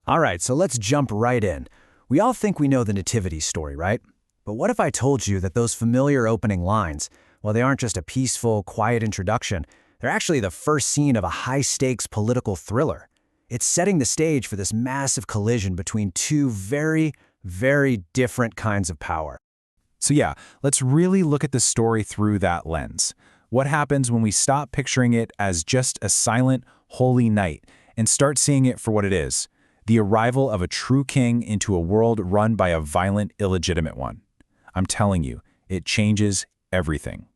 All right, so let's jump right in. We all think we know the Nativity story, right? But what if I told you that those familiar opening lines, well, they aren't just a peaceful, quiet introduction, they're actually the first scene of a high-stakes political thriller. It's setting the stage for this massive collision between two very, very different kinds of power. So yeah, let's really look at the story through that lens. What happens when we stop picturing it as just a silent, holy night and start seeing it for what it is? The arrival of a true king into a world run by a violent, illegitimate one. I'm telling you, it changes everything.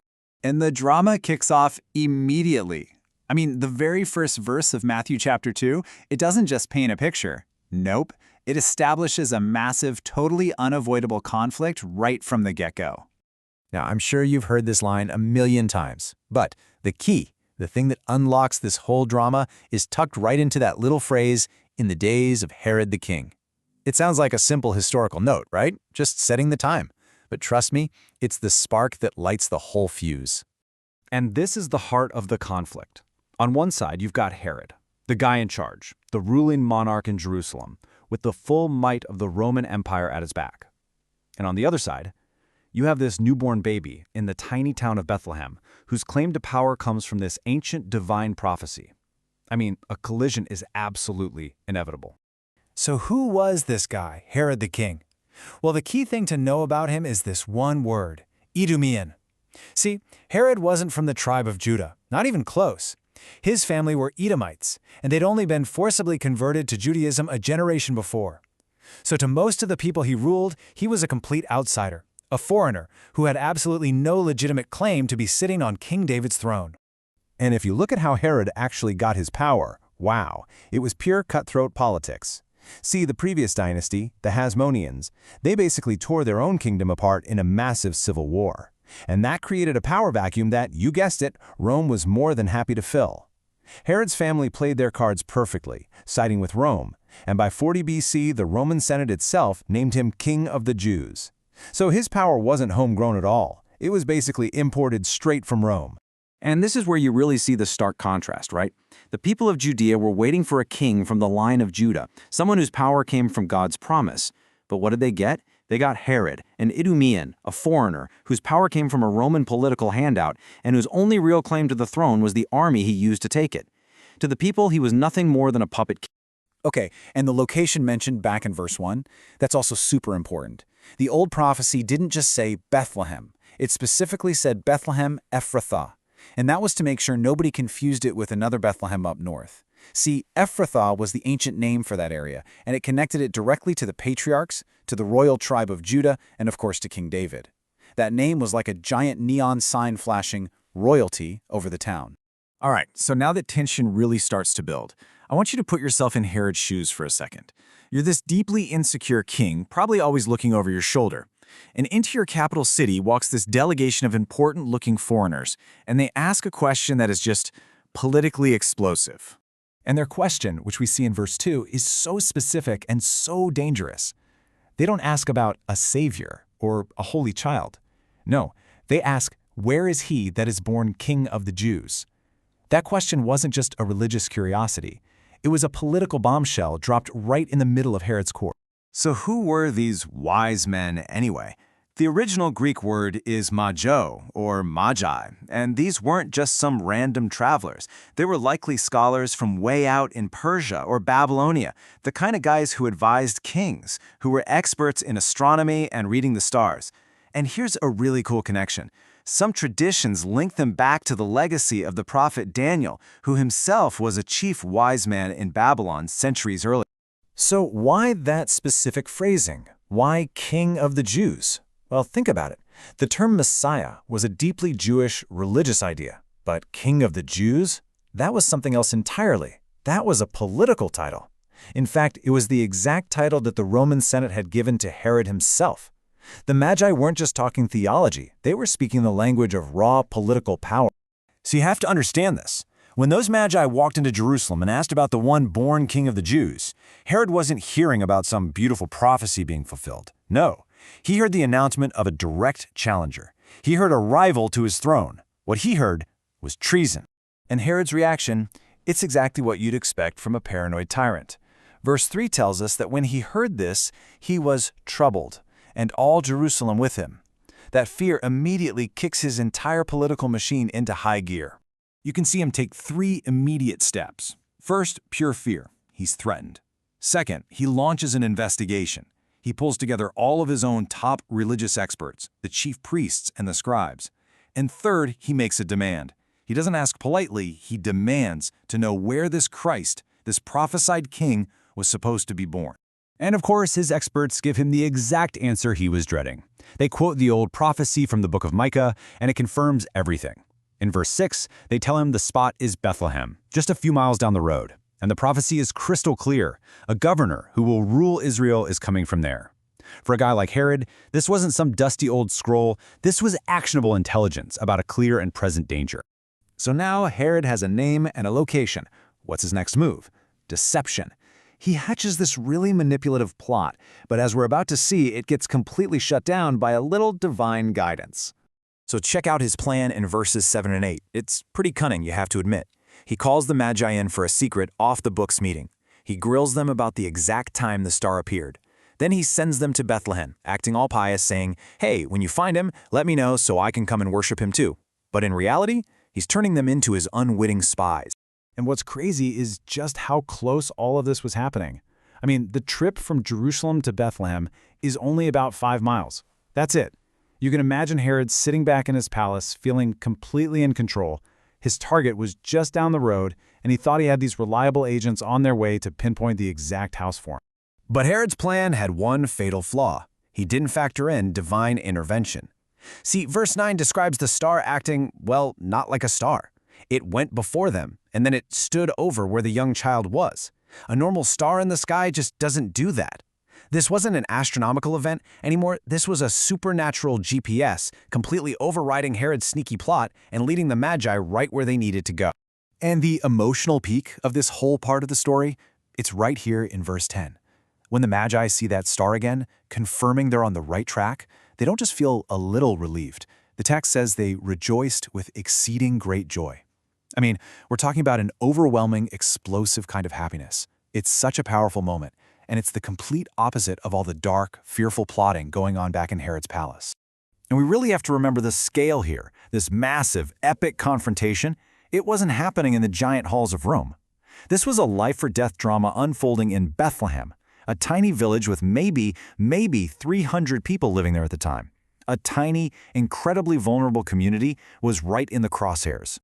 And the drama kicks off immediately. I mean, the very first verse of Matthew chapter 2, it doesn't just paint a picture. Nope, it establishes a massive, totally unavoidable conflict right from the get-go. Now, I'm sure you've heard this line a million times, but the key, the thing that unlocks this whole drama, is tucked right into that little phrase, "in the days of Herod the king." It sounds like a simple historical note, right? Just setting the time. But trust me, it's the spark that lights the whole fuse. And this is the heart of the conflict. On one side, you've got Herod, the guy in charge, the ruling monarch in Jerusalem, with the full might of the Roman Empire at his back. And on the other side, you have this newborn baby in the tiny town of Bethlehem, whose claim to power comes from this ancient divine prophecy. I mean, a collision is absolutely inevitable. So who was this guy, Herod the king? Well, the key thing to know about him is this one word, Idumean. See, Herod wasn't from the tribe of Judah, not even close. His family were Edomites, and they'd only been forcibly converted to Judaism a generation before. So to most of the people he ruled, he was a complete outsider, a foreigner who had absolutely no legitimate claim to be sitting on King David's throne. And if you look at how Herod actually got his power, wow, it was pure cutthroat politics. See, the previous dynasty, the Hasmoneans, they basically tore their own kingdom apart in a massive civil war. And that created a power vacuum that, you guessed it, Rome was more than happy to fill. Herod's family played their cards perfectly, siding with Rome, and by 40 BC, the Roman Senate itself named him King of the Jews. So his power wasn't homegrown at all. It was basically imported straight from Rome. And this is where you really see the stark contrast, right? The people of Judea were waiting for a king from the line of Judah, someone whose power came from God's promise. But what did they get? They got Herod, an Idumean, a foreigner, whose power came from a Roman political handout, and whose only real claim to the throne was the army he used to take it. To the people, he was nothing more than a puppet king. Okay, and the location mentioned back in verse 1, that's also super important. The old prophecy didn't just say Bethlehem. It specifically said Bethlehem Ephrathah. And that was to make sure nobody confused it with another Bethlehem up north. See, Ephrathah was the ancient name for that area, and it connected it directly to the patriarchs, to the royal tribe of Judah, and of course to King David. That name was like a giant neon sign flashing royalty over the town. All right, so now that tension really starts to build, I want you to put yourself in Herod's shoes for a second. You're this deeply insecure king, probably always looking over your shoulder. And into your capital city walks this delegation of important-looking foreigners, and they ask a question that is just politically explosive. And their question, which we see in verse 2, is so specific and so dangerous. They don't ask about a savior or a holy child. No, they ask, where is he that is born king of the Jews? That question wasn't just a religious curiosity. It was a political bombshell dropped right in the middle of Herod's court. So who were these wise men anyway? The original Greek word is mago, or magi, and these weren't just some random travelers. They were likely scholars from way out in Persia or Babylonia, the kind of guys who advised kings, who were experts in astronomy and reading the stars. And here's a really cool connection. Some traditions link them back to the legacy of the prophet Daniel, who himself was a chief wise man in Babylon centuries earlier. So why that specific phrasing? Why King of the Jews? Well, think about it. The term Messiah was a deeply Jewish religious idea, but King of the Jews? That was something else entirely. That was a political title. In fact, it was the exact title that the Roman Senate had given to Herod himself. The Magi weren't just talking theology, they were speaking the language of raw political power. So you have to understand this. When those Magi walked into Jerusalem and asked about the one born King of the Jews, Herod wasn't hearing about some beautiful prophecy being fulfilled. No, he heard the announcement of a direct challenger. He heard a rival to his throne. What he heard was treason. And Herod's reaction, it's exactly what you'd expect from a paranoid tyrant. Verse 3 tells us that when he heard this, he was troubled, and all Jerusalem with him. That fear immediately kicks his entire political machine into high gear. You can see him take 3 immediate steps. First, pure fear. He's threatened. Second, he launches an investigation. He pulls together all of his own top religious experts, the chief priests and the scribes. And third, he makes a demand. He doesn't ask politely, he demands to know where this Christ, this prophesied king, was supposed to be born. And of course, his experts give him the exact answer he was dreading. They quote the old prophecy from the book of Micah, and it confirms everything. In verse 6, they tell him the spot is Bethlehem, just a few miles down the road. And the prophecy is crystal clear. A governor who will rule Israel is coming from there. For a guy like Herod, this wasn't some dusty old scroll. This was actionable intelligence about a clear and present danger. So now Herod has a name and a location. What's his next move? Deception. He hatches this really manipulative plot, but as we're about to see, it gets completely shut down by a little divine guidance. So check out his plan in verses 7 and 8. It's pretty cunning, you have to admit. He calls the Magi in for a secret off-the-books meeting. He grills them about the exact time the star appeared. Then he sends them to Bethlehem, acting all pious, saying, "Hey, when you find him, let me know so I can come and worship him too." But in reality, he's turning them into his unwitting spies. And what's crazy is just how close all of this was happening. I mean, the trip from Jerusalem to Bethlehem is only about 5 miles. That's it. You can imagine Herod sitting back in his palace, feeling completely in control. His target was just down the road, and he thought he had these reliable agents on their way to pinpoint the exact house for him. But Herod's plan had one fatal flaw. He didn't factor in divine intervention. See, verse 9 describes the star acting, well, not like a star. It went before them, and then it stood over where the young child was. A normal star in the sky just doesn't do that. This wasn't an astronomical event anymore. This was a supernatural GPS, completely overriding Herod's sneaky plot and leading the Magi right where they needed to go. And the emotional peak of this whole part of the story, it's right here in verse 10. When the Magi see that star again, confirming they're on the right track, they don't just feel a little relieved. The text says they rejoiced with exceeding great joy. I mean, we're talking about an overwhelming, explosive kind of happiness. It's such a powerful moment, and it's the complete opposite of all the dark, fearful plotting going on back in Herod's palace. And we really have to remember the scale here. This massive, epic confrontation, it wasn't happening in the giant halls of Rome. This was a life-or-death drama unfolding in Bethlehem, a tiny village with maybe 300 people living there at the time. A tiny, incredibly vulnerable community was right in the crosshairs.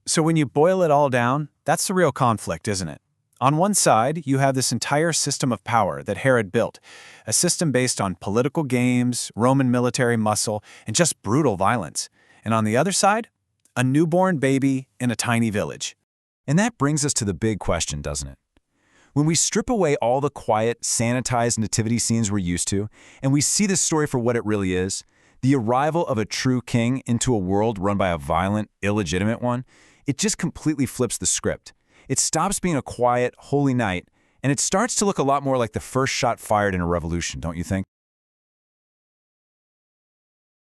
So when you boil it all down, that's the real conflict, isn't it? On one side, you have this entire system of power that Herod built, a system based on political games, Roman military muscle, and just brutal violence. And on the other side, a newborn baby in a tiny village. And that brings us to the big question, doesn't it? When we strip away all the quiet, sanitized nativity scenes we're used to, and we see this story for what it really is, the arrival of a true king into a world run by a violent, illegitimate one, it just completely flips the script. It stops being a quiet, holy night, and it starts to look a lot more like the first shot fired in a revolution, don't you think?